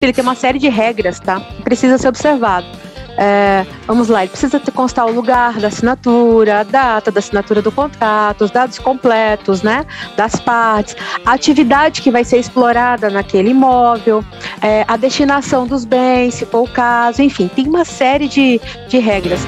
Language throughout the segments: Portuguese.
ele tem uma série de regras, tá? Que precisa ser observado. Vamos lá, ele precisa constar o lugar da assinatura, a data da assinatura do contrato, os dados completos, né, das partes, a atividade que vai ser explorada naquele imóvel, a destinação dos bens, se for o caso, enfim, tem uma série de regras.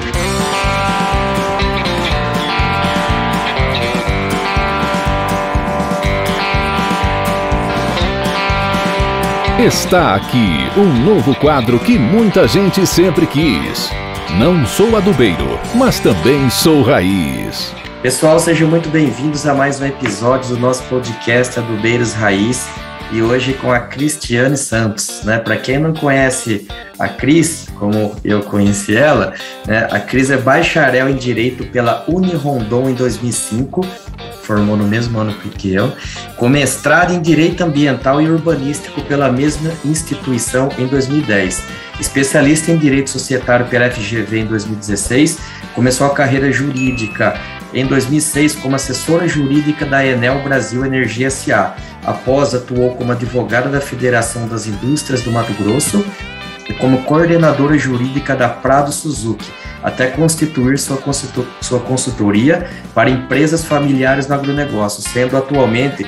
Está aqui um novo quadro que muita gente sempre quis. Não sou adubeiro, mas também sou raiz. Pessoal, sejam muito bem-vindos a mais um episódio do nosso podcast Adubeiros Raiz. E hoje com a Cristiane Santos, né? Para quem não conhece a Cris, como eu conheci ela, né? A Cris é bacharel em Direito pela Unirondon em 2005, formou no mesmo ano que eu, com mestrado em Direito Ambiental e Urbanístico pela mesma instituição em 2010. Especialista em Direito Societário pela FGV em 2016, começou a carreira jurídica em 2006 como assessora jurídica da Enel Brasil Energia S.A. Após, atuou como advogada da Federação das Indústrias do Mato Grosso e como coordenadora jurídica da Prado Suzuki, até constituir sua consultoria para empresas familiares no agronegócio, sendo atualmente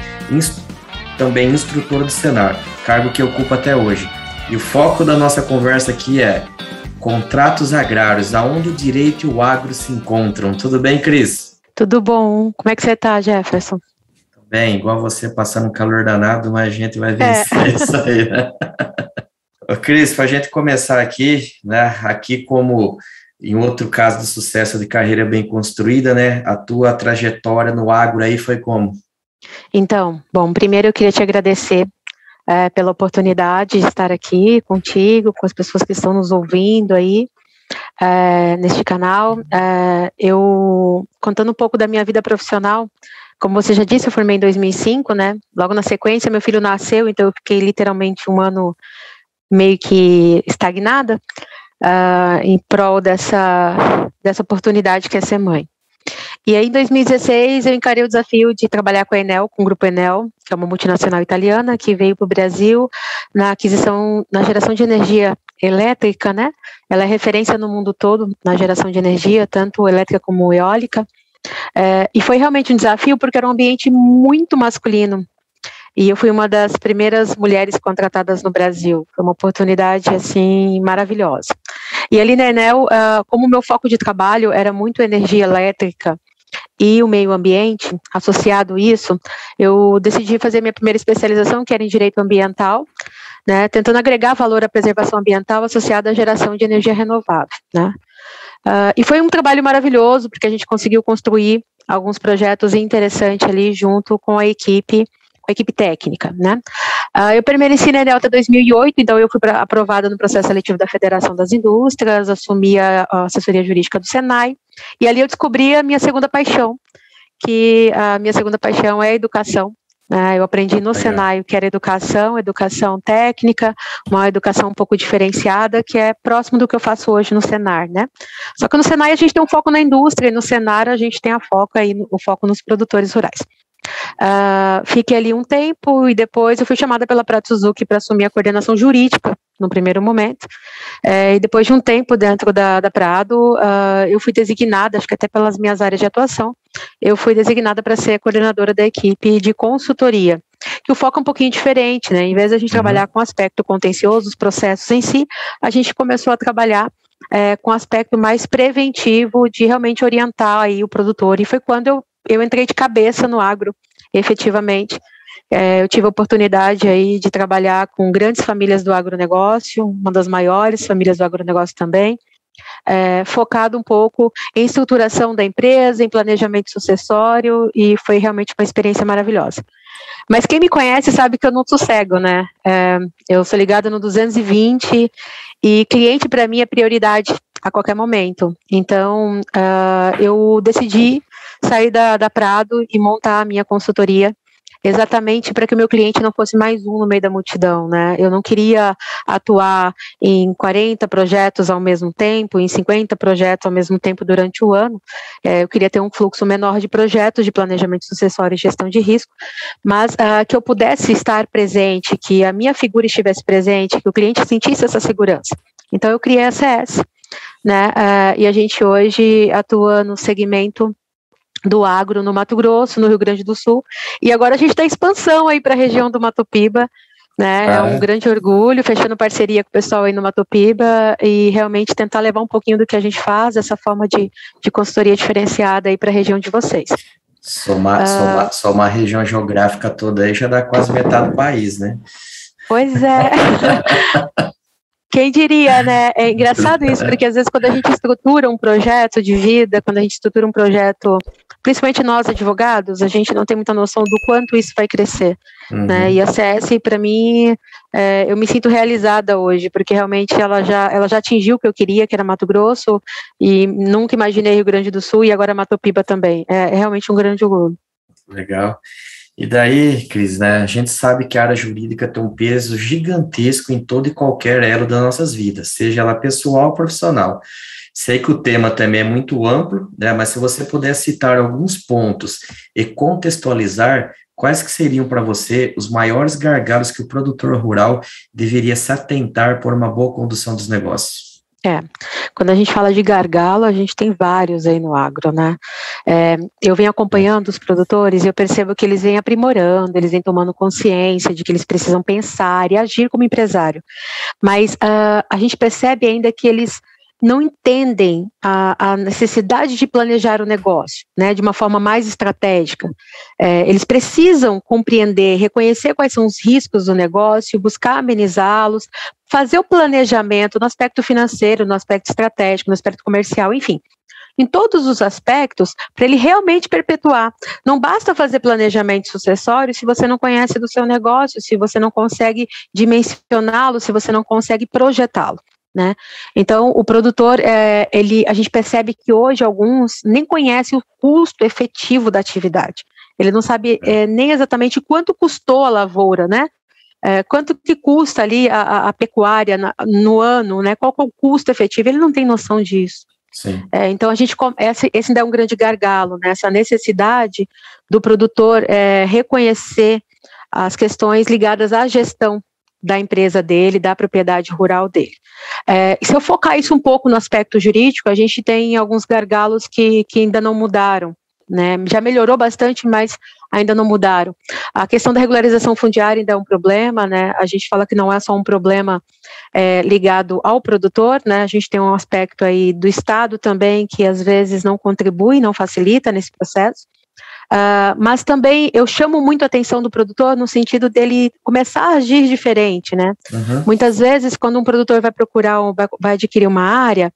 também instrutora do Senar, cargo que ocupa até hoje. E o foco da nossa conversa aqui é contratos agrários, aonde o direito e o agro se encontram. Tudo bem, Cris? Tudo bom. Como é que você tá, Jefferson? Bem, igual você, passando um calor danado, mas a gente vai vencer isso aí, né? Ô, Cris, para a gente começar aqui, né? Aqui como em outro caso de sucesso de carreira bem construída, né? A tua trajetória no agro aí foi como? Então, bom, primeiro eu queria te agradecer pela oportunidade de estar aqui contigo, com as pessoas que estão nos ouvindo aí neste canal. Eu, contando um pouco da minha vida profissional, como você já disse, eu formei em 2005, né? Logo na sequência, meu filho nasceu, então eu fiquei literalmente um ano meio que estagnada em prol dessa oportunidade que é ser mãe. E aí, em 2016, eu encarei o desafio de trabalhar com a Enel, com o Grupo Enel, que é uma multinacional italiana, que veio para o Brasil na geração de energia elétrica, né? Ela é referência no mundo todo na geração de energia, tanto elétrica como eólica. E foi realmente um desafio, porque era um ambiente muito masculino. E eu fui uma das primeiras mulheres contratadas no Brasil. Foi uma oportunidade, assim, maravilhosa. E ali na Enel, como o meu foco de trabalho era muito energia elétrica e o meio ambiente, associado a isso, eu decidi fazer minha primeira especialização, que era em Direito Ambiental, né, tentando agregar valor à preservação ambiental associada à geração de energia renovável, né. E foi um trabalho maravilhoso, porque a gente conseguiu construir alguns projetos interessantes ali junto com a equipe técnica, né? Eu permaneci na Enel até 2008, então eu fui aprovada no processo seletivo da Federação das Indústrias, assumi a assessoria jurídica do Senai, e ali eu descobri a minha segunda paixão, que a minha segunda paixão é a educação. Eu aprendi no Senai o que era educação técnica, uma educação um pouco diferenciada, que é próximo do que eu faço hoje no Senar, né? Só que no Senai a gente tem um foco na indústria, e no Senar a gente tem o foco nos produtores rurais. Fiquei ali um tempo e depois eu fui chamada pela Prado Suzuki para assumir a coordenação jurídica no primeiro momento, e depois de um tempo dentro da Prado, eu fui designada, acho que até pelas minhas áreas de atuação, eu fui designada para ser coordenadora da equipe de consultoria, que o foco é um pouquinho diferente, né? Em vez de a gente trabalhar com o aspecto contencioso, os processos em si, a gente começou a trabalhar com o aspecto mais preventivo de realmente orientar aí o produtor, e foi quando eu entrei de cabeça no agro, efetivamente. Eu tive a oportunidade aí de trabalhar com grandes famílias do agronegócio, uma das maiores famílias do agronegócio também, focado um pouco em estruturação da empresa, em planejamento sucessório, e foi realmente uma experiência maravilhosa. Mas quem me conhece sabe que eu não sossego, né? Eu sou ligada no 220 e cliente para mim é prioridade a qualquer momento. Então, eu decidi sair da Prado e montar a minha consultoria exatamente para que o meu cliente não fosse mais um no meio da multidão, né? Eu não queria atuar em 40 projetos ao mesmo tempo, em 50 projetos ao mesmo tempo durante o ano. Eu queria ter um fluxo menor de projetos de planejamento sucessório e gestão de risco, mas que eu pudesse estar presente, que a minha figura estivesse presente, que o cliente sentisse essa segurança. Então, eu criei a CS, né? E a gente hoje atua no segmento do agro no Mato Grosso, no Rio Grande do Sul, e agora a gente está em expansão aí para a região do Mato Piba, né? É um grande orgulho, fechando parceria com o pessoal aí no Mato Piba e realmente tentar levar um pouquinho do que a gente faz, essa forma de consultoria diferenciada aí para a região de vocês. Somar a região geográfica toda aí já dá quase metade do país, né? Pois é. Quem diria, né? É engraçado isso, porque às vezes quando a gente estrutura um projeto de vida, quando a gente estrutura um projeto, principalmente nós advogados, a gente não tem muita noção do quanto isso vai crescer, né? E a CS, para mim, eu me sinto realizada hoje, porque realmente ela já atingiu o que eu queria, que era Mato Grosso, e nunca imaginei Rio Grande do Sul, e agora Mato Piba também. É realmente um grande orgulho. Legal. E daí, Cris, né, a gente sabe que a área jurídica tem um peso gigantesco em todo e qualquer elo das nossas vidas, seja ela pessoal ou profissional. Sei que o tema também é muito amplo, né, mas se você puder citar alguns pontos e contextualizar, quais que seriam para você os maiores gargalos que o produtor rural deveria se atentar por uma boa condução dos negócios? Quando a gente fala de gargalo, a gente tem vários aí no agro, né? Eu venho acompanhando os produtores e eu percebo que eles vêm aprimorando, eles vêm tomando consciência de que eles precisam pensar e agir como empresário. Mas a gente percebe ainda que eles não entendem a necessidade de planejar o negócio, né, de uma forma mais estratégica. Eles precisam compreender, reconhecer quais são os riscos do negócio, buscar amenizá-los, fazer o planejamento no aspecto financeiro, no aspecto estratégico, no aspecto comercial, enfim, em todos os aspectos, para ele realmente perpetuar. Não basta fazer planejamento sucessório se você não conhece do seu negócio, se você não consegue dimensioná-lo, se você não consegue projetá-lo, né? Então, o produtor, a gente percebe que hoje alguns nem conhecem o custo efetivo da atividade. Ele não sabe nem exatamente quanto custou a lavoura, né? Quanto que custa ali a pecuária no ano, né? Qual que é o custo efetivo? Ele não tem noção disso. Sim. Então, esse ainda é um grande gargalo, né? Essa necessidade do produtor reconhecer as questões ligadas à gestão da empresa dele, da propriedade rural dele. Se eu focar isso um pouco no aspecto jurídico, a gente tem alguns gargalos que ainda não mudaram, né? Já melhorou bastante, mas ainda não mudaram. A questão da regularização fundiária ainda é um problema, né? A gente fala que não é só um problema ligado ao produtor, né? A gente tem um aspecto aí do Estado também, que às vezes não contribui, não facilita nesse processo. Mas também eu chamo muito a atenção do produtor no sentido dele começar a agir diferente, né? Muitas vezes, quando um produtor vai procurar, vai adquirir uma área,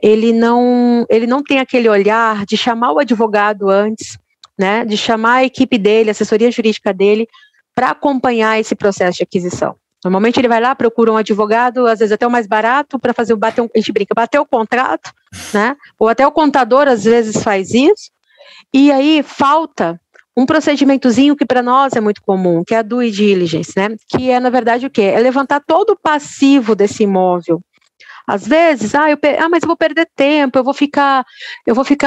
ele não tem aquele olhar de chamar o advogado antes, né? De chamar a equipe dele, a assessoria jurídica dele, para acompanhar esse processo de aquisição. Normalmente ele vai lá, procura um advogado, às vezes até o mais barato, para fazer a gente brinca, bater o contrato, né? Ou até o contador às vezes faz isso. E aí falta um procedimentozinho que para nós é muito comum, que é a due diligence, né? Que é, na verdade, o quê? É levantar todo o passivo desse imóvel. Às vezes, mas eu vou perder tempo, eu vou ficar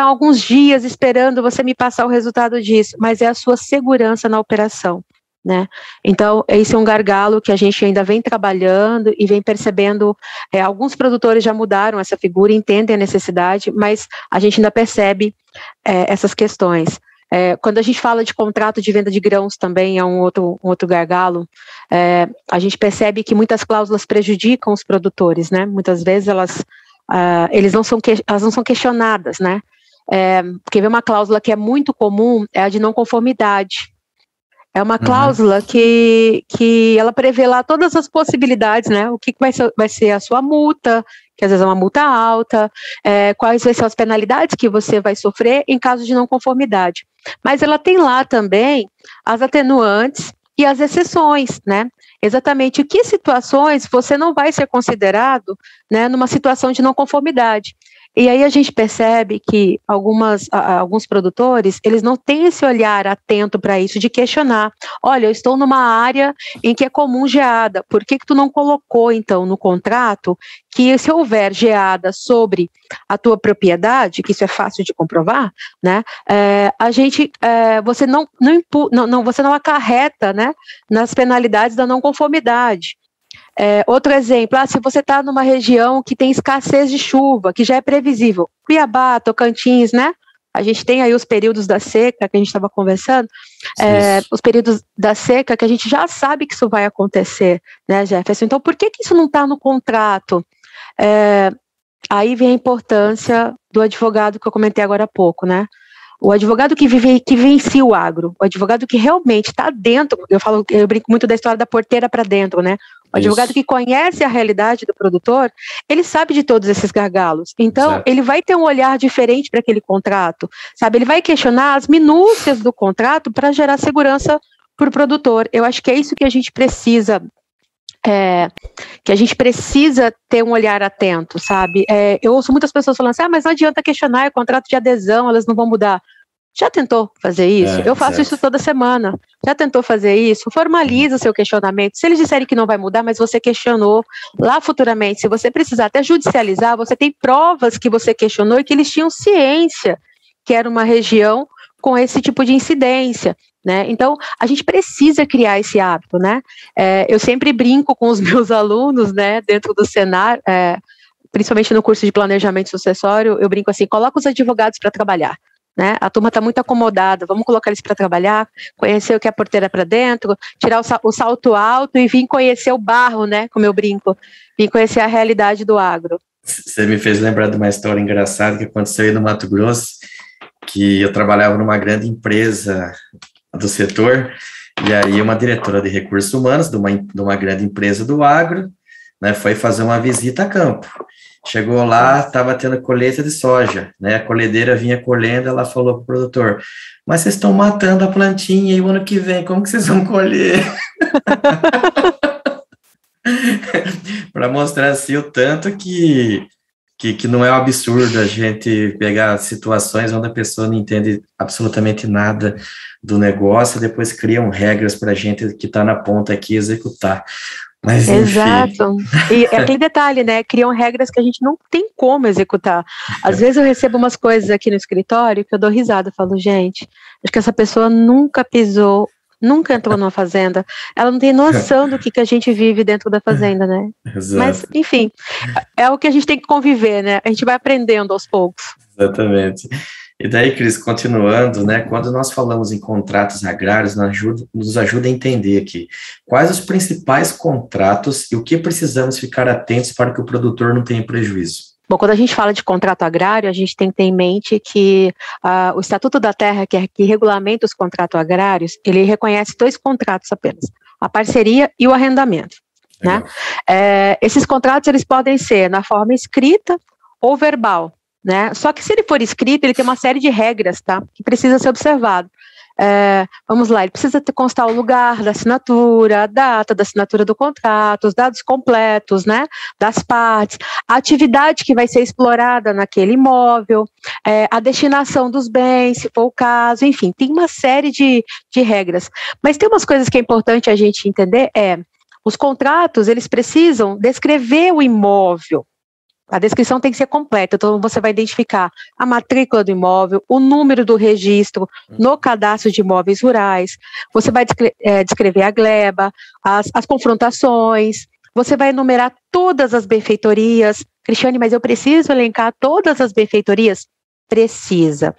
alguns dias esperando você me passar o resultado disso, mas é a sua segurança na operação, né? Então, esse é um gargalo que a gente ainda vem trabalhando e vem percebendo, alguns produtores já mudaram essa figura, entendem a necessidade, mas a gente ainda percebe essas questões. Quando a gente fala de contrato de venda de grãos também é um outro gargalo, a gente percebe que muitas cláusulas prejudicam os produtores, né? Muitas vezes elas não são questionadas, né? Porque vem uma cláusula que é muito comum, é a de não conformidade. É uma cláusula que ela prevê lá todas as possibilidades, né? O que vai ser a sua multa, que às vezes é uma multa alta, quais vão ser as penalidades que você vai sofrer em caso de não conformidade. Mas ela tem lá também as atenuantes e as exceções, né? Exatamente que situações você não vai ser considerado, né, numa situação de não conformidade. E aí a gente percebe que alguns produtores, eles não têm esse olhar atento para isso, de questionar. Olha, eu estou numa área em que é comum geada, por que tu não colocou, então, no contrato, que se houver geada sobre a tua propriedade, que isso é fácil de comprovar, né, você não acarreta, né, nas penalidades da não conformidade. Outro exemplo, se você está numa região que tem escassez de chuva, que já é previsível, Cuiabá, Tocantins, né? A gente tem aí os períodos da seca, que a gente estava conversando, os períodos da seca que a gente já sabe que isso vai acontecer, né, Jefferson? Então, por que isso não está no contrato? Aí vem a importância do advogado que eu comentei agora há pouco, né? O advogado que vivencia o agro, o advogado que realmente está dentro, eu brinco muito da história da porteira para dentro, né? O advogado que conhece a realidade do produtor, ele sabe de todos esses gargalos. Então, ele vai ter um olhar diferente para aquele contrato, sabe? Ele vai questionar as minúcias do contrato para gerar segurança para o produtor. Eu acho que é isso que a gente precisa ter um olhar atento, sabe? Eu ouço muitas pessoas falando assim, mas não adianta questionar, é contrato de adesão, elas não vão mudar. Já tentou fazer isso? Eu faço isso toda semana. Já tentou fazer isso? Formaliza o seu questionamento. Se eles disserem que não vai mudar, mas você questionou, lá futuramente, se você precisar até judicializar, você tem provas que você questionou e que eles tinham ciência que era uma região com esse tipo de incidência, né? Então, a gente precisa criar esse hábito, né? Eu sempre brinco com os meus alunos, né, dentro do Senar, principalmente no curso de planejamento sucessório, eu brinco assim, coloca os advogados para trabalhar, né? A turma está muito acomodada, vamos colocar eles para trabalhar, conhecer o que é a porteira para dentro, tirar o salto alto e vir conhecer o barro, né, como eu brinco, vir conhecer a realidade do agro. Você me fez lembrar de uma história engraçada que aconteceu aí no Mato Grosso, que eu trabalhava numa grande empresa do setor, e aí uma diretora de recursos humanos de uma grande empresa do agro, né, foi fazer uma visita a campo. Chegou lá, estava tendo colheita de soja, né, a colhedeira vinha colhendo, ela falou para o produtor, mas vocês estão matando a plantinha, e o ano que vem, como que vocês vão colher? Para mostrar assim o tanto que não é um absurdo a gente pegar situações onde a pessoa não entende absolutamente nada do negócio e depois criam regras para a gente que está na ponta aqui executar. Mas, exato. E é aquele detalhe, né? Criam regras que a gente não tem como executar. Às vezes eu recebo umas coisas aqui no escritório que eu dou risada, eu falo, gente, acho que essa pessoa nunca entrou numa fazenda, ela não tem noção do que a gente vive dentro da fazenda, né? Exato. Mas, enfim, é o que a gente tem que conviver, né? A gente vai aprendendo aos poucos. Exatamente. E daí, Cris, continuando, né? Quando nós falamos em contratos agrários, nos ajuda a entender aqui quais os principais contratos e o que precisamos ficar atentos para que o produtor não tenha prejuízo. Bom, quando a gente fala de contrato agrário, a gente tem que ter em mente que o Estatuto da Terra, que regulamenta os contratos agrários, ele reconhece 2 contratos apenas, a parceria e o arrendamento, né? Esses contratos, eles podem ser na forma escrita ou verbal, né? Só que se ele for escrito, ele tem uma série de regras, tá? Que precisa ser observado. Vamos lá, ele precisa constar o lugar da assinatura, a data da assinatura do contrato, os dados completos, né, das partes, a atividade que vai ser explorada naquele imóvel, a destinação dos bens, se for o caso, enfim, tem uma série de regras. Mas tem umas coisas que é importante a gente entender, os contratos, eles precisam descrever o imóvel. A descrição tem que ser completa, então você vai identificar a matrícula do imóvel, o número do registro no cadastro de imóveis rurais, você vai descrever a gleba, as confrontações, você vai enumerar todas as benfeitorias. Cristiane, mas eu preciso elencar todas as benfeitorias? Precisa.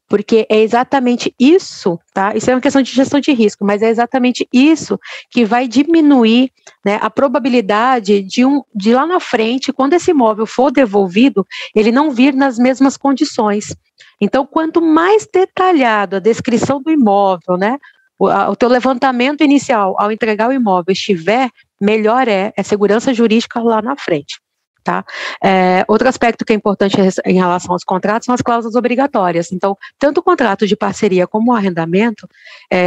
Porque é exatamente isso, tá? Isso é uma questão de gestão de risco, mas é exatamente isso que vai diminuir, né, a probabilidade de lá na frente, quando esse imóvel for devolvido, ele não vir nas mesmas condições. Então, quanto mais detalhado a descrição do imóvel, né, o teu levantamento inicial ao entregar o imóvel estiver, melhor é segurança jurídica lá na frente. Tá? Outro aspecto que é importante em relação aos contratos são as cláusulas obrigatórias. Então, tanto o contrato de parceria como o arrendamento,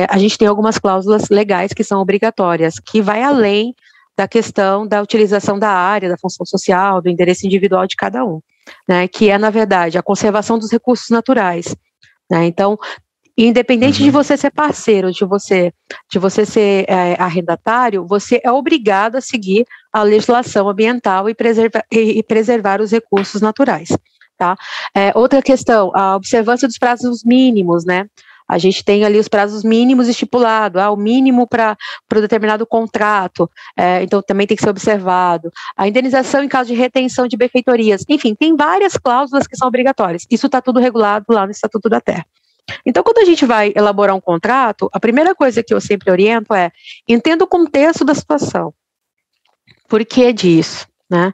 a gente tem algumas cláusulas legais que são obrigatórias, que vai além da questão da utilização da área, da função social, do endereço individual de cada um. né, que é, na verdade, a conservação dos recursos naturais, né? Então, independente de você ser parceiro, de você ser arrendatário, você é obrigado a seguir a legislação ambiental e preservar os recursos naturais, tá? Outra questão, a observância dos prazos mínimos, né? A gente tem ali os prazos mínimos estipulados, o mínimo para o determinado contrato, então também tem que ser observado. A indenização em caso de retenção de benfeitorias, enfim, tem várias cláusulas que são obrigatórias. Isso está tudo regulado lá no Estatuto da Terra. Então, quando a gente vai elaborar um contrato, a primeira coisa que eu sempre oriento é, entenda o contexto da situação. Por que disso, né?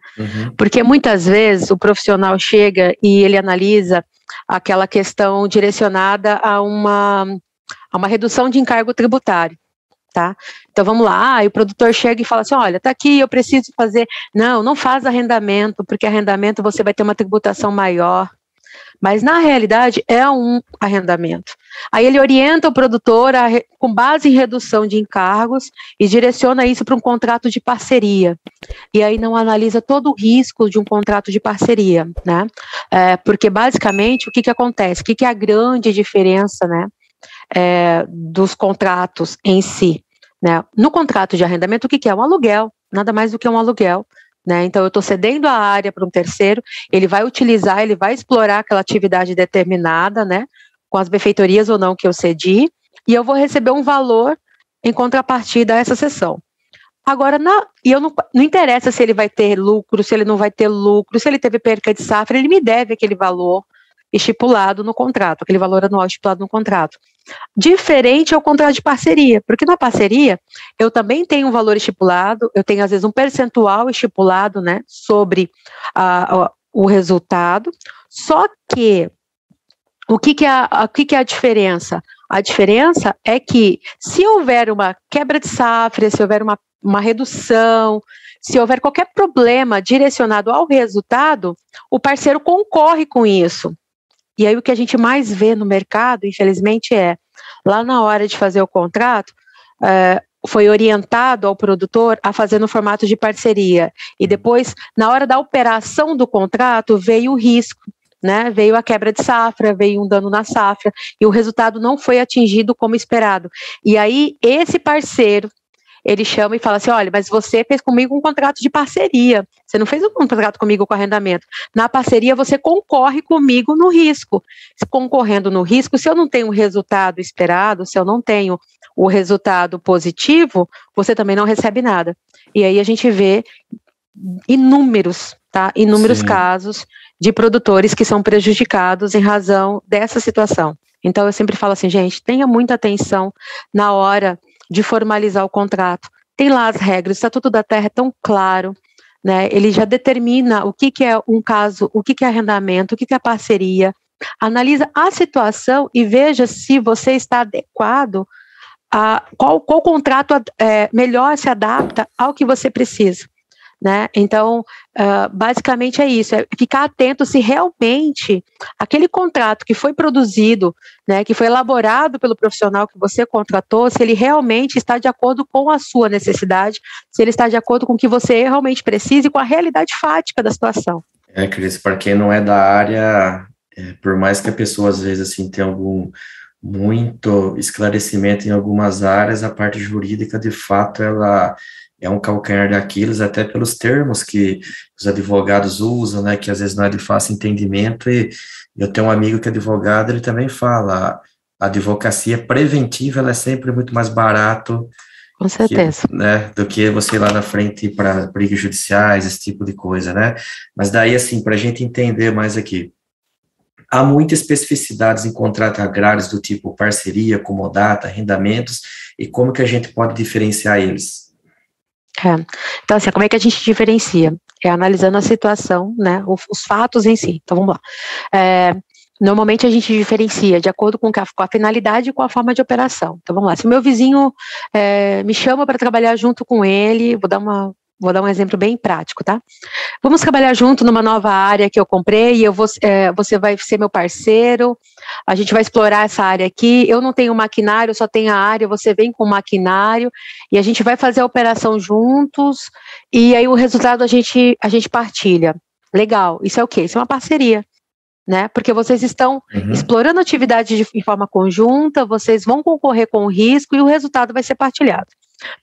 Porque muitas vezes o profissional chega e ele analisa aquela questão direcionada a uma redução de encargo tributário, tá? Então, vamos lá, e o produtor chega e fala assim, olha, tá aqui, eu preciso fazer... Não faz arrendamento, porque arrendamento você vai ter uma tributação maior. Mas, na realidade, é um arrendamento. Aí ele orienta o produtor com base em redução de encargos e direciona isso para um contrato de parceria. E aí não analisa todo o risco de um contrato de parceria, né? Porque, basicamente, o que acontece? O que é a grande diferença, né, dos contratos em si, né? No contrato de arrendamento, o que é? Um aluguel, nada mais do que um aluguel. Né? Então, eu estou cedendo a área para um terceiro, ele vai utilizar, ele vai explorar aquela atividade determinada, né, com as benfeitorias ou não que eu cedi, e eu vou receber um valor em contrapartida a essa cessão. Agora, não interessa se ele vai ter lucro, se ele não vai ter lucro, se ele teve perca de safra, ele me deve aquele valor estipulado no contrato, aquele valor anual estipulado no contrato. Diferente ao contrato de parceria, porque na parceria eu também tenho um valor estipulado, eu tenho às vezes um percentual estipulado, né, sobre o resultado, só que o que é a diferença? A diferença é que se houver uma quebra de safra, se houver uma redução, se houver qualquer problema direcionado ao resultado, o parceiro concorre com isso. E aí o que a gente mais vê no mercado, infelizmente, lá na hora de fazer o contrato, foi orientado ao produtor a fazer no formato de parceria. E depois, na hora da operação do contrato, veio o risco, né? Veio a quebra de safra, veio um dano na safra, e o resultado não foi atingido como esperado. E aí, esse parceiro, ele chama e fala assim, olha, mas você fez comigo um contrato de parceria, você não fez um contrato comigo com arrendamento. Na parceria, você concorre comigo no risco. Concorrendo no risco, se eu não tenho o resultado esperado, se eu não tenho o resultado positivo, você também não recebe nada. E aí a gente vê inúmeros casos de produtores que são prejudicados em razão dessa situação. Então, eu sempre falo assim, gente, tenha muita atenção na hora de formalizar o contrato. Tem lá as regras, o Estatuto da Terra é tão claro, né? Ele já determina o que é um caso, o que é arrendamento, o que é parceria, analisa a situação e veja se você está adequado a qual contrato melhor se adapta ao que você precisa. Né? Então, basicamente é isso, é ficar atento se realmente aquele contrato que foi produzido, né, que foi elaborado pelo profissional que você contratou, se ele realmente está de acordo com a sua necessidade, se ele está de acordo com o que você realmente precisa e com a realidade fática da situação. Cris, para quem não é da área, por mais que a pessoa às vezes assim tenha muito esclarecimento em algumas áreas, a parte jurídica de fato ela é um calcanhar de Aquiles, até pelos termos que os advogados usam, né, que às vezes não é de fácil entendimento, e eu tenho um amigo que é advogado, ele também fala, a advocacia preventiva, ela é sempre muito mais barato, com certeza, do que você ir lá na frente para brigas judiciais, esse tipo de coisa, né, mas daí, assim, para a gente entender mais aqui, há muitas especificidades em contratos agrários do tipo parceria, comodata, arrendamentos, e como que a gente pode diferenciar eles? Então, assim, como é que a gente diferencia? Analisando a situação, né, os fatos em si. Então, vamos lá. Normalmente a gente diferencia de acordo com a finalidade e com a forma de operação. Então, vamos lá. Se o meu vizinho me chama para trabalhar junto com ele, vou dar um exemplo bem prático, tá? Vamos trabalhar junto numa nova área que eu comprei e você vai ser meu parceiro, a gente vai explorar essa área aqui, eu não tenho maquinário, só tenho a área, você vem com o maquinário e a gente vai fazer a operação juntos e aí o resultado a gente partilha. Legal, isso é o quê? Isso é uma parceria, né? Porque vocês estão explorando atividade em forma conjunta, vocês vão concorrer com o risco e o resultado vai ser partilhado.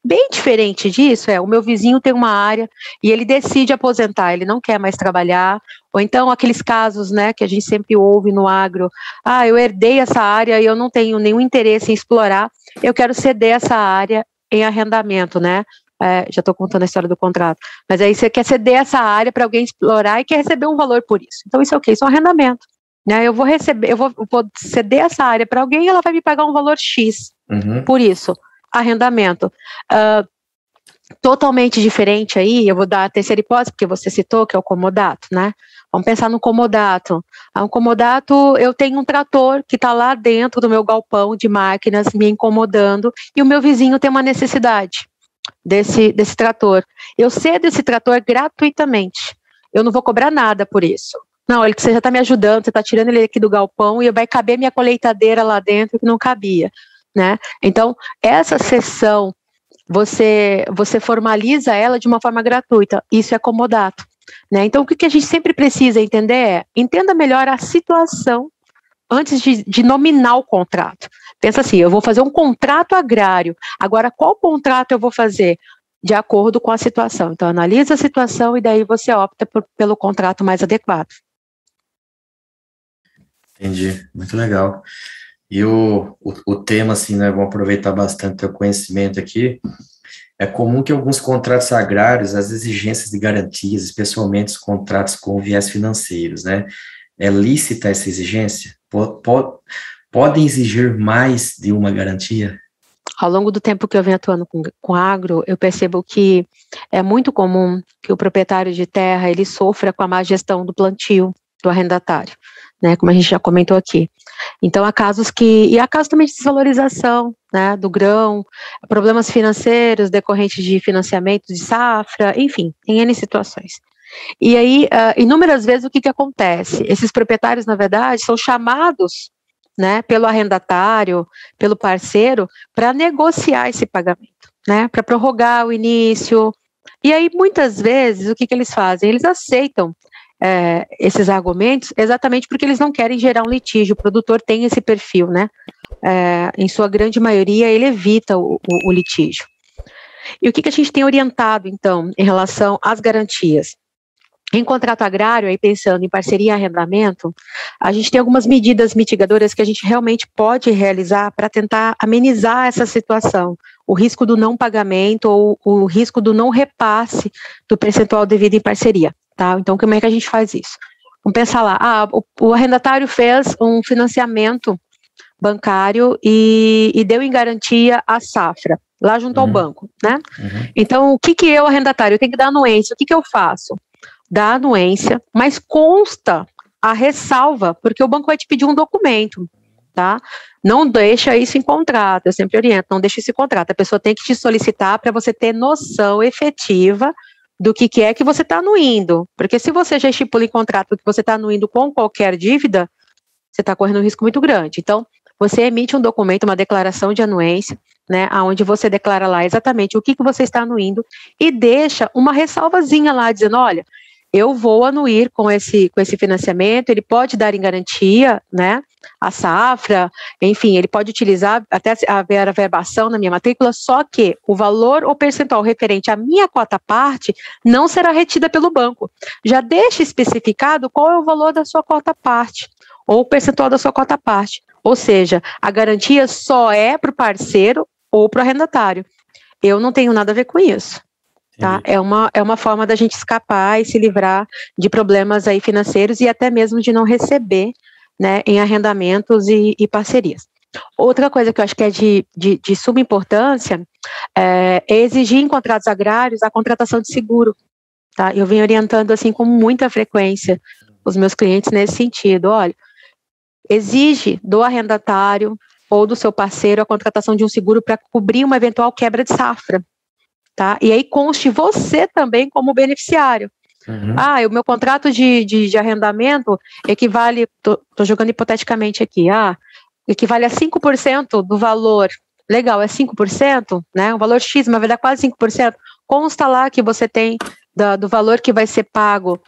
Bem diferente disso o meu vizinho tem uma área e ele decide aposentar, ele não quer mais trabalhar, ou então aqueles casos, né, que a gente sempre ouve no agro, eu herdei essa área e eu não tenho nenhum interesse em explorar, eu quero ceder essa área em arrendamento, né? Já estou contando a história do contrato, mas aí você quer ceder essa área para alguém explorar e quer receber um valor por isso. Então isso é o quê? Isso é um arrendamento, né? Eu vou ceder essa área para alguém e ela vai me pagar um valor X por isso. Arrendamento. Totalmente diferente aí, eu vou dar a terceira hipótese, porque você citou, que é o comodato, né? Vamos pensar no comodato. Um comodato, eu tenho um trator que está lá dentro do meu galpão de máquinas me incomodando e o meu vizinho tem uma necessidade desse trator. Eu cedo esse trator gratuitamente. Eu não vou cobrar nada por isso. Não, você já está me ajudando, você está tirando ele aqui do galpão e vai caber minha colheitadeira lá dentro que não cabia, né? Então, essa cessão, você formaliza ela de uma forma gratuita. Isso é comodato, né? Então, o que a gente sempre precisa entender entenda melhor a situação antes de nominar o contrato. Pensa assim, eu vou fazer um contrato agrário, agora qual contrato eu vou fazer? De acordo com a situação. Então, analisa a situação e daí você opta pelo contrato mais adequado. Entendi, muito legal. E o tema, assim, né, vou aproveitar bastante o teu conhecimento aqui. É comum que alguns contratos agrários, as exigências de garantias, especialmente os contratos com viés financeiros, né? É lícita essa exigência? Podem exigir mais de uma garantia? Ao longo do tempo que eu venho atuando com agro, eu percebo que é muito comum que o proprietário de terra, ele sofra com a má gestão do plantio do arrendatário, né, como a gente já comentou aqui. Então, há casos também de desvalorização, né, do grão, problemas financeiros decorrentes de financiamento de safra, enfim, tem N situações. E aí, inúmeras vezes, o que acontece? Esses proprietários, na verdade, são chamados, né, pelo arrendatário, pelo parceiro, para negociar esse pagamento, né, para prorrogar o início. E aí, muitas vezes, o que eles fazem? Eles aceitam esses argumentos exatamente porque eles não querem gerar um litígio. O produtor tem esse perfil, né? Em sua grande maioria, ele evita o litígio. E o que a gente tem orientado, então, em relação às garantias? Em contrato agrário, aí pensando em parceria e arrendamento, a gente tem algumas medidas mitigadoras que a gente realmente pode realizar para tentar amenizar essa situação, o risco do não pagamento ou o risco do não repasse do percentual devido em parceria, tá? Então, como é que a gente faz isso? Vamos pensar lá, o arrendatário fez um financiamento bancário e deu em garantia a safra, lá junto ao banco, né? Então, o que eu, arrendatário, eu tenho que dar anuência, o que eu faço? Da anuência, mas consta a ressalva, porque o banco vai te pedir um documento, tá? Não deixa isso em contrato, eu sempre oriento, não deixa isso em contrato, a pessoa tem que te solicitar para você ter noção efetiva do que é que você está anuindo, porque se você já estipula em contrato que você está anuindo com qualquer dívida, você está correndo um risco muito grande. Então, você emite um documento, uma declaração de anuência, né, onde você declara lá exatamente o que você está anuindo e deixa uma ressalvazinha lá, dizendo, olha, eu vou anuir com esse financiamento, ele pode dar em garantia, né, a safra, enfim, ele pode utilizar até haver a verbação na minha matrícula, só que o valor ou percentual referente à minha cota-parte não será retida pelo banco. Já deixa especificado qual é o valor da sua cota-parte, ou o percentual da sua cota-parte. Ou seja, a garantia só é para o parceiro ou para o arrendatário. Eu não tenho nada a ver com isso. Tá? É uma forma da gente escapar e se livrar de problemas aí financeiros e até mesmo de não receber, né, em arrendamentos e parcerias. Outra coisa que eu acho que é de suma importância é exigir em contratos agrários a contratação de seguro. Tá? Eu venho orientando assim com muita frequência os meus clientes nesse sentido. Olha, exige do arrendatário ou do seu parceiro a contratação de um seguro para cobrir uma eventual quebra de safra. Tá? E aí conste você também como beneficiário. O meu contrato de arrendamento equivale, estou jogando hipoteticamente aqui, equivale a 5% do valor. Legal, é 5%, né? Um valor X, mas vai dar quase 5%. Consta lá que você tem do valor que vai ser pago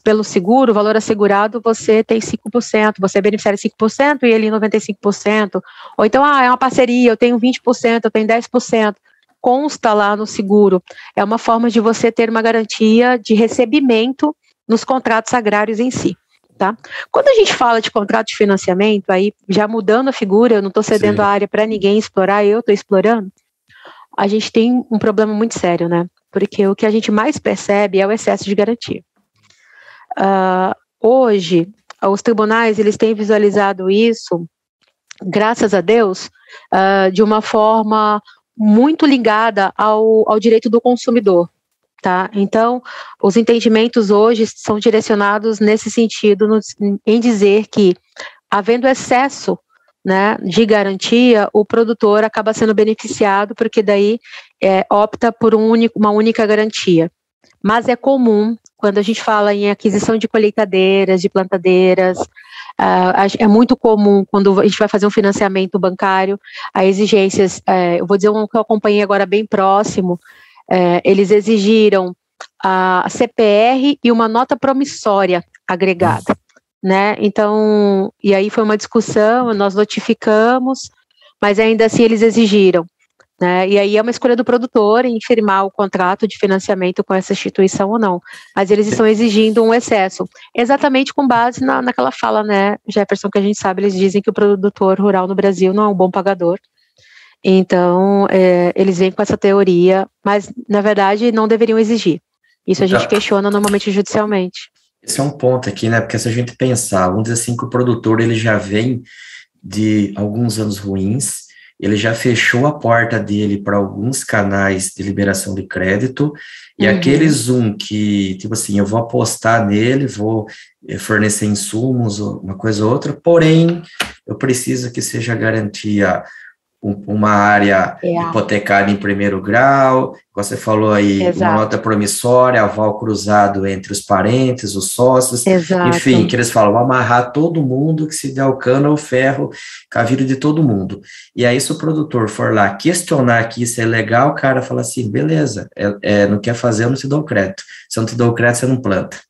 pelo seguro, o valor assegurado, você tem 5%, você é beneficiário de 5% e ele 95%, ou então, é uma parceria, eu tenho 20%, eu tenho 10%, consta lá no seguro. É uma forma de você ter uma garantia de recebimento nos contratos agrários em si, tá? Quando a gente fala de contrato de financiamento, aí já mudando a figura, eu não estou cedendo a área para ninguém explorar, eu estou explorando, a gente tem um problema muito sério, né? Porque o que a gente mais percebe é o excesso de garantia. Hoje, os tribunais, eles têm visualizado isso, graças a Deus, de uma forma muito ligada ao direito do consumidor, tá? Então, os entendimentos hoje são direcionados nesse sentido, em dizer que, havendo excesso, né, de garantia, o produtor acaba sendo beneficiado, porque daí opta por uma única garantia. Mas é comum, quando a gente fala em aquisição de colheitadeiras, de plantadeiras, é muito comum, quando a gente vai fazer um financiamento bancário, a exigências, eu vou dizer um que eu acompanhei agora bem próximo, eles exigiram a CPR e uma nota promissória agregada, né? Então, e aí foi uma discussão, nós notificamos, mas ainda assim eles exigiram, né? E aí é uma escolha do produtor em firmar o contrato de financiamento com essa instituição ou não, mas eles estão exigindo um excesso, exatamente com base naquela fala, né, Jefferson, que a gente sabe, eles dizem que o produtor rural no Brasil não é um bom pagador, então eles vêm com essa teoria, mas na verdade não deveriam exigir, isso a gente questiona normalmente judicialmente. Esse é um ponto aqui, né, porque se a gente pensar, vamos dizer assim, que o produtor ele já vem de alguns anos ruins, ele já fechou a porta dele para alguns canais de liberação de crédito, e aquele Zoom que, tipo assim, eu vou apostar nele, vou fornecer insumos, uma coisa ou outra, porém, eu preciso que seja garantia uma área hipotecária em primeiro grau, você falou aí, uma nota promissória, aval cruzado entre os parentes, os sócios, enfim, que eles falam, amarrar todo mundo, que se der o cano ou ferro, com a vida de todo mundo. E aí, se o produtor for lá questionar que isso é legal, o cara fala assim, beleza, não quer fazer, eu não te dou crédito. Se eu não te dou crédito, você não planta.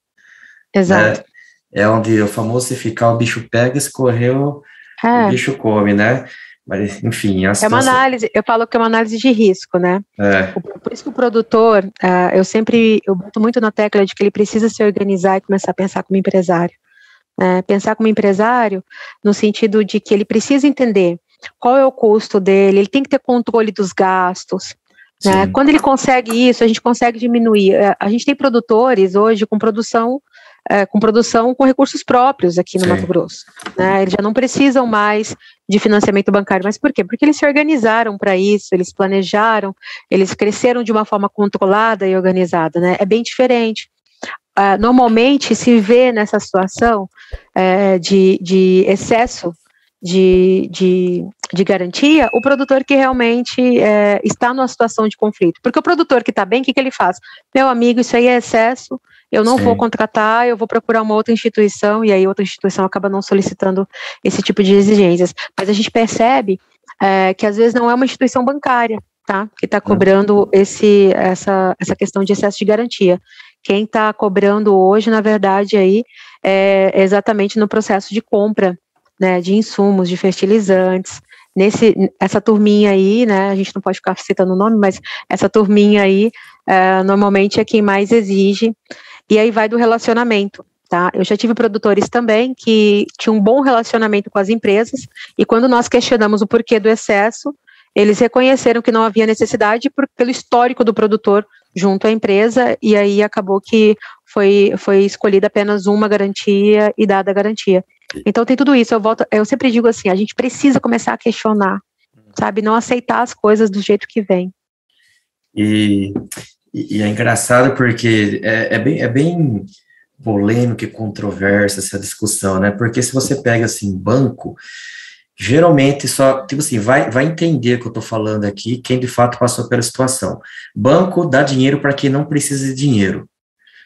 Exato. É onde o famoso se ficar, o bicho pega, escorreu, o bicho come, né? Mas, enfim, é uma análise, eu falo que é uma análise de risco, né? Por isso que o produtor, eu boto muito na tecla de que ele precisa se organizar e começar a pensar como empresário. Pensar como empresário no sentido de que ele precisa entender qual é o custo dele, ele tem que ter controle dos gastos, né? Quando ele consegue isso, a gente consegue diminuir. A gente tem produtores hoje com produção com recursos próprios aqui no Mato Grosso, né? Eles já não precisam mais de financiamento bancário, mas por quê? Porque eles se organizaram para isso, eles planejaram, eles cresceram de uma forma controlada e organizada, né? É bem diferente. Normalmente se vê nessa situação de excesso de garantia, o produtor que realmente está numa situação de conflito, porque o produtor que está bem, o que ele faz? Meu amigo, isso aí é excesso, eu não vou contratar, eu vou procurar uma outra instituição, e aí outra instituição acaba não solicitando esse tipo de exigências. Mas a gente percebe que às vezes não é uma instituição bancária, tá? Que está cobrando essa questão de excesso de garantia. Quem está cobrando hoje, na verdade, aí, é exatamente no processo de compra, né, de insumos, de fertilizantes. Essa turminha aí, né, a gente não pode ficar citando o nome, mas essa turminha aí, normalmente é quem mais exige. E aí vai do relacionamento, tá? Eu já tive produtores também que tinham um bom relacionamento com as empresas, e quando nós questionamos o porquê do excesso, eles reconheceram que não havia necessidade pelo histórico do produtor junto à empresa, e aí acabou que foi escolhida apenas uma garantia e dada a garantia. Então tem tudo isso, eu sempre digo assim, a gente precisa começar a questionar, sabe? Não aceitar as coisas do jeito que vem. E é engraçado porque é bem polêmico e controversa essa discussão, né? Porque se você pega, assim, banco, geralmente só, tipo assim, vai entender o que eu tô falando aqui, quem de fato passou pela situação. Banco dá dinheiro para quem não precisa de dinheiro,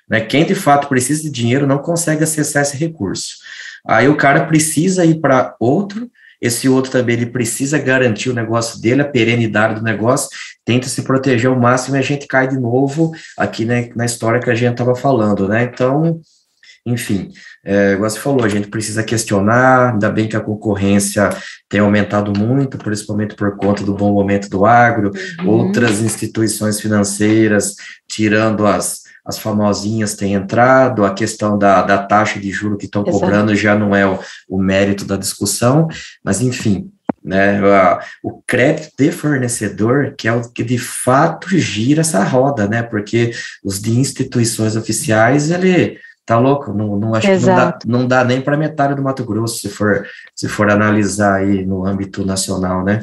né? Quem de fato precisa de dinheiro não consegue acessar esse recurso. Aí o cara precisa ir para outro, esse outro também, ele precisa garantir o negócio dele, a perenidade do negócio, tenta se proteger ao máximo e a gente cai de novo aqui, né, na história que a gente estava falando, né? Então, enfim, igual você falou, a gente precisa questionar, ainda bem que a concorrência tem aumentado muito, principalmente por conta do bom momento do agro, outras instituições financeiras, tirando as famosinhas, têm entrado, a questão da taxa de juros que estão cobrando já não é o mérito da discussão, mas enfim, né, o crédito de fornecedor, que é o que de fato gira essa roda, né, porque os de instituições oficiais, ele tá louco, não acho que não dá nem para metade do Mato Grosso, se for analisar aí no âmbito nacional, né?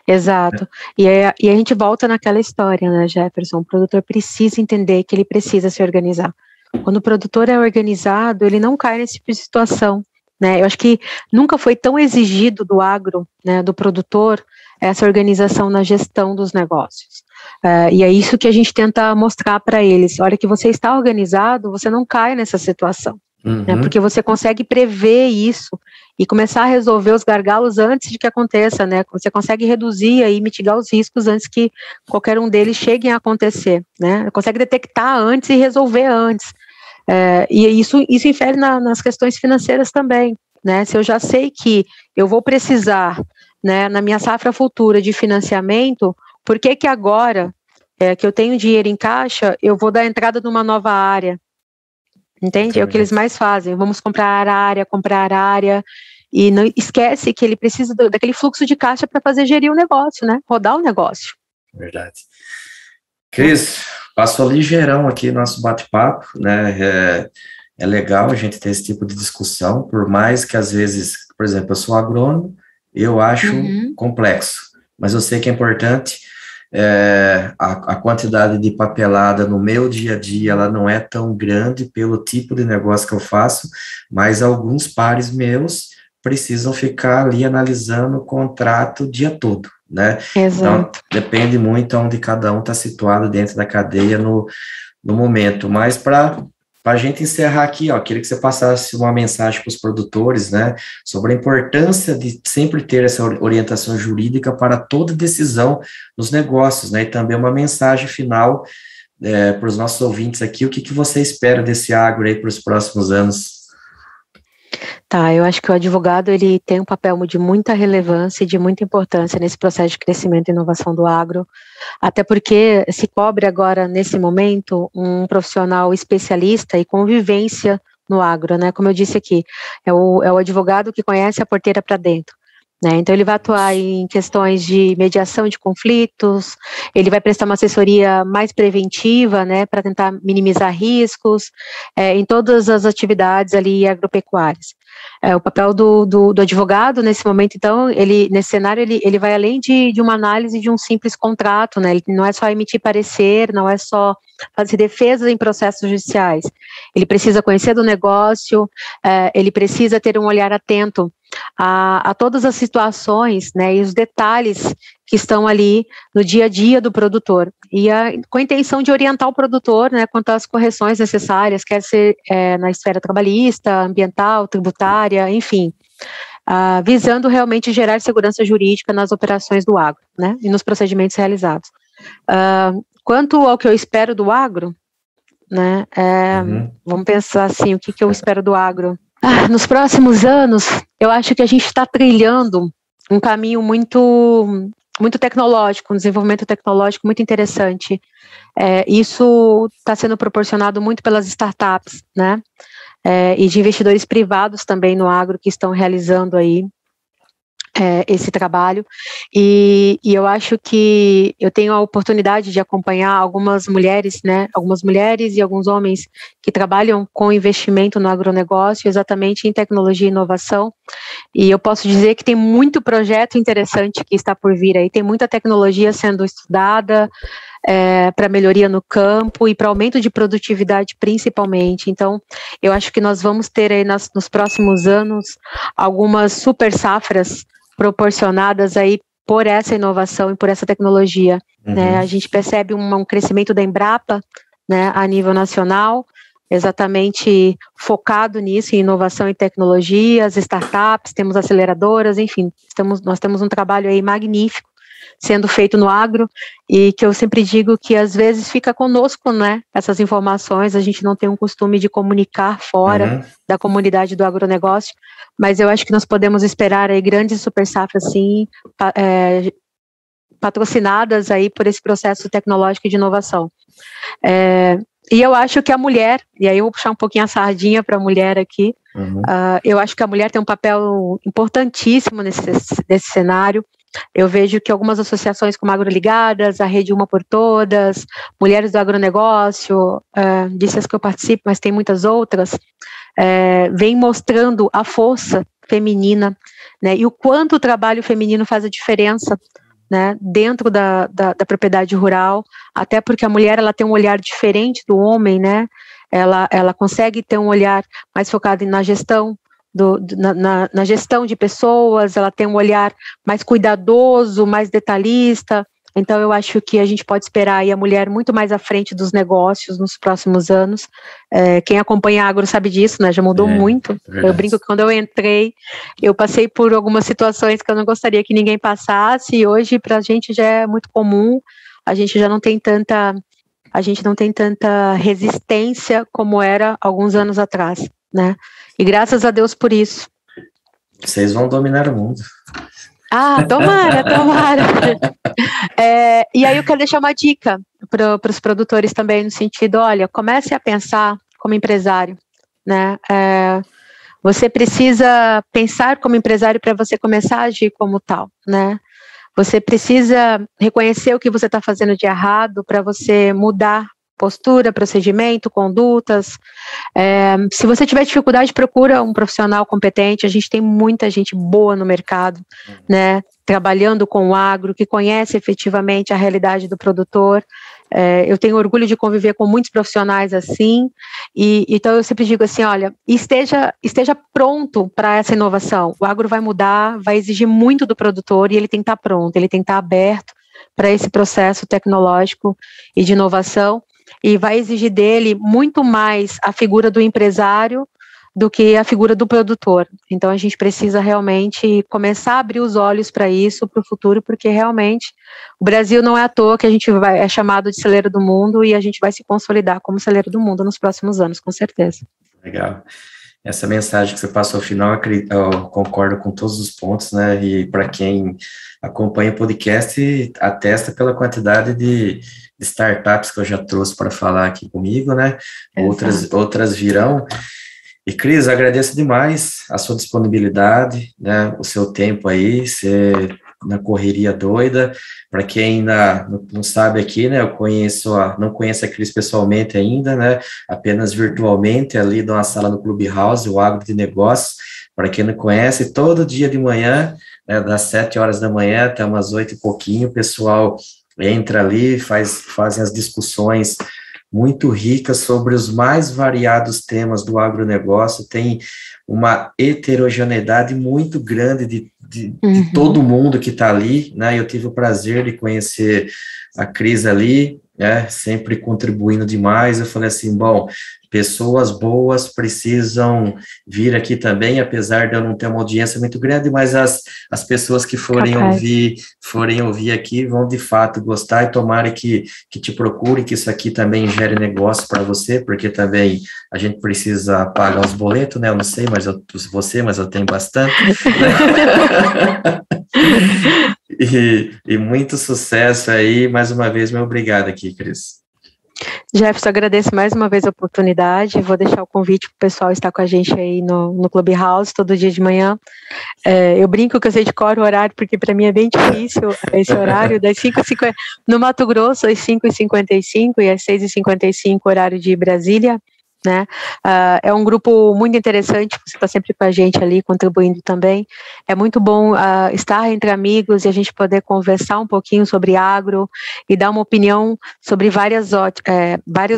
Exato. E a gente volta naquela história, né, Jefferson? O produtor precisa entender que ele precisa se organizar. Quando o produtor é organizado, ele não cai nesse tipo de situação, né? Eu acho que nunca foi tão exigido do agro, né, do produtor, essa organização na gestão dos negócios. E é isso que a gente tenta mostrar para eles. A hora que você está organizado, você não cai nessa situação, né, porque você consegue prever isso e começar a resolver os gargalos antes de que aconteça, né? Você consegue reduzir e mitigar os riscos antes que qualquer um deles chegue a acontecer, né? Consegue detectar antes e resolver antes. E isso infere nas questões financeiras também, né? Se eu já sei que eu vou precisar, né, na minha safra futura de financiamento, por que agora que eu tenho dinheiro em caixa, eu vou dar entrada numa nova área? Entende? É o que eles mais fazem. Vamos comprar área, e não esquece que ele precisa daquele fluxo de caixa para fazer gerir o negócio, né? Rodar o negócio. Verdade. Cris, passou ligeirão aqui nosso bate-papo, né? É legal a gente ter esse tipo de discussão, por mais que às vezes, por exemplo, eu sou agrônomo, eu acho complexo, mas eu sei que é importante. A quantidade de papelada no meu dia a dia, ela não é tão grande pelo tipo de negócio que eu faço, mas alguns pares meus precisam ficar ali analisando o contrato o dia todo, né? Exato. Então, depende muito onde cada um está situado dentro da cadeia no momento, mas para a gente encerrar aqui, queria que você passasse uma mensagem para os produtores, né, sobre a importância de sempre ter essa orientação jurídica para toda decisão nos negócios, né, e também uma mensagem final para os nossos ouvintes aqui, o que você espera desse agro aí para os próximos anos? Tá, eu acho que o advogado, ele tem um papel de muita relevância e de muita importância nesse processo de crescimento e inovação do agro, até porque se cobre agora, nesse momento, um profissional especialista e convivência no agro, né, como eu disse aqui, é o advogado que conhece a porteira para dentro, né, então ele vai atuar em questões de mediação de conflitos, ele vai prestar uma assessoria mais preventiva, né, para tentar minimizar riscos, em todas as atividades ali agropecuárias. O papel do advogado nesse momento, então, nesse cenário, ele vai além de uma análise de um simples contrato, né? Ele não é só emitir parecer, não é só fazer defesa em processos judiciais. Ele precisa conhecer do negócio, ele precisa ter um olhar atento a todas as situações, né, e os detalhes que estão ali no dia a dia do produtor, e com a intenção de orientar o produtor, né, quanto às correções necessárias, quer ser na esfera trabalhista, ambiental, tributária, enfim, visando realmente gerar segurança jurídica nas operações do agro, né, e nos procedimentos realizados. Quanto ao que eu espero do agro, né, vamos pensar assim, o que eu espero do agro? Nos próximos anos, eu acho que a gente está trilhando um caminho muito tecnológico, um desenvolvimento tecnológico muito interessante. Isso está sendo proporcionado muito pelas startups, né? E de investidores privados também no agro que estão realizando aí esse trabalho, e eu acho que eu tenho a oportunidade de acompanhar algumas mulheres, né, algumas mulheres e alguns homens que trabalham com investimento no agronegócio, exatamente em tecnologia e inovação, e eu posso dizer que tem muito projeto interessante que está por vir aí, tem muita tecnologia sendo estudada, para melhoria no campo e para aumento de produtividade principalmente. Então, eu acho que nós vamos ter aí nos próximos anos algumas super safras proporcionadas aí por essa inovação e por essa tecnologia, né? A gente percebe um crescimento da Embrapa, né, a nível nacional, exatamente focado nisso, em inovação e tecnologia, as startups, temos aceleradoras, enfim, nós temos um trabalho aí magnífico sendo feito no agro, e que eu sempre digo que às vezes fica conosco, né, essas informações, a gente não tem um costume de comunicar fora da comunidade do agronegócio, mas eu acho que nós podemos esperar aí grandes super safras, sim, patrocinadas aí por esse processo tecnológico de inovação. E eu acho que a mulher, e aí eu vou puxar um pouquinho a sardinha para a mulher aqui, eu acho que a mulher tem um papel importantíssimo nesse cenário. Eu vejo que algumas associações como AgroLigadas, a Rede Uma por Todas, Mulheres do Agronegócio, disse as que eu participo, mas tem muitas outras, vem mostrando a força feminina, né, e o quanto o trabalho feminino faz a diferença, né, dentro da propriedade rural, até porque a mulher ela tem um olhar diferente do homem, né, ela consegue ter um olhar mais focado na gestão, na gestão de pessoas, ela tem um olhar mais cuidadoso, mais detalhista. Então eu acho que a gente pode esperar aí a mulher muito mais à frente dos negócios nos próximos anos. Quem acompanha a agro sabe disso, né? Já mudou muito. Eu brinco que quando eu entrei, eu passei por algumas situações que eu não gostaria que ninguém passasse, e hoje para a gente já é muito comum, a gente já não tem tanta resistência como era alguns anos atrás, né? E graças a Deus por isso. Vocês vão dominar o mundo. Tomara. E aí eu quero deixar uma dica para os produtores também, no sentido, olha, comece a pensar como empresário, né? Você precisa pensar como empresário para você começar a agir como tal, né? Você precisa reconhecer o que você está fazendo de errado para você mudar postura, procedimento, condutas. Se você tiver dificuldade, procura um profissional competente. A gente tem muita gente boa no mercado, né, trabalhando com o agro, que conhece efetivamente a realidade do produtor. Eu tenho orgulho de conviver com muitos profissionais assim, então eu sempre digo assim, olha, esteja pronto para essa inovação. O agro vai mudar, vai exigir muito do produtor, e ele tem que estar pronto, ele tem que estar aberto para esse processo tecnológico e de inovação, e vai exigir dele muito mais a figura do empresário do que a figura do produtor. Então a gente precisa realmente começar a abrir os olhos para isso, para o futuro, porque realmente o Brasil não é à toa que a gente é chamado de celeiro do mundo, e a gente vai se consolidar como celeiro do mundo nos próximos anos, com certeza. Legal. Essa mensagem que você passou ao final, eu concordo com todos os pontos, né, e para quem acompanha o podcast, atesta pela quantidade de startups que eu já trouxe para falar aqui comigo, né, outras virão. E Cris, agradeço demais a sua disponibilidade, né, o seu tempo aí, você na correria doida. Para quem ainda não sabe aqui, né, não conheço a Cris pessoalmente ainda, né, apenas virtualmente, ali numa sala no Clubhouse, o Agro de Negócios. Para quem não conhece, todo dia de manhã, né, das 7 horas da manhã até umas 8 e pouquinho, o pessoal entra ali, fazem as discussões muito ricas sobre os mais variados temas do agronegócio. Tem uma heterogeneidade muito grande de todo mundo que está ali, né? Eu tive o prazer de conhecer a Cris ali, né? Sempre contribuindo demais. Eu falei assim, bom, pessoas boas precisam vir aqui também, apesar de eu não ter uma audiência muito grande, mas as pessoas que forem ouvir aqui vão de fato gostar, e tomara que te procure, que isso aqui também gere negócio para você, porque também a gente precisa pagar os boletos, né? Eu não sei, mas eu tenho bastante. Né? E muito sucesso aí, mais uma vez, meu obrigado aqui, Cris. Jefferson, agradeço mais uma vez a oportunidade, vou deixar o convite para o pessoal estar com a gente aí no Clubhouse todo dia de manhã. Eu brinco que eu sei de cor o horário, porque para mim é bem difícil esse horário, das 5h50, no Mato Grosso, às 5h55 e às 6h55, horário de Brasília, né? É um grupo muito interessante, você está sempre com a gente ali, contribuindo também. É muito bom estar entre amigos e a gente poder conversar um pouquinho sobre agro e dar uma opinião sobre vários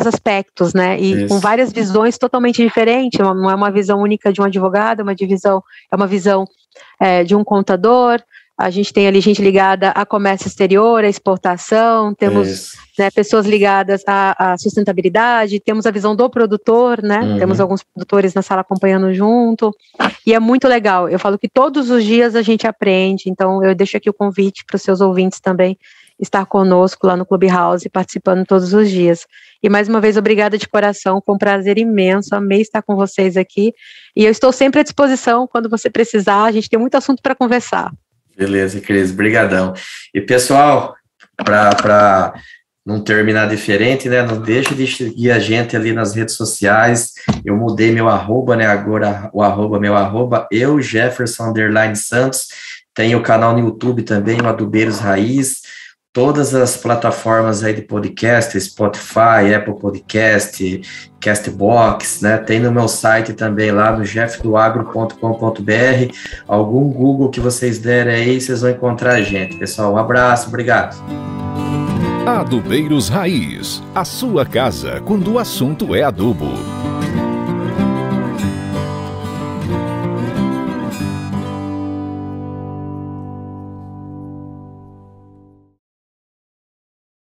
aspectos, né? E com várias visões totalmente diferentes. Não é uma visão única de um advogado, é uma visão de um contador. A gente tem ali gente ligada a comércio exterior, a exportação, temos né, pessoas ligadas à sustentabilidade, temos a visão do produtor, né, temos alguns produtores na sala acompanhando junto, e é muito legal. Eu falo que todos os dias a gente aprende, então eu deixo aqui o convite para os seus ouvintes também estar conosco lá no Clubhouse, participando todos os dias. E mais uma vez, obrigada de coração, foi um prazer imenso, amei estar com vocês aqui, e eu estou sempre à disposição quando você precisar, a gente tem muito assunto para conversar. Beleza, Cris, brigadão. E pessoal, para não terminar diferente, né, não deixe de seguir a gente ali nas redes sociais, eu mudei meu arroba, né, agora meu arroba, Jefferson_Santos, tem o canal no YouTube também, o Adubeiros Raiz, todas as plataformas aí de podcast, Spotify, Apple Podcast, Castbox, né? Tem no meu site também lá no jeffdoagro.com.br. Algum Google que vocês derem aí, vocês vão encontrar a gente. Pessoal, um abraço, obrigado. Adubeiros Raiz, a sua casa quando o assunto é adubo.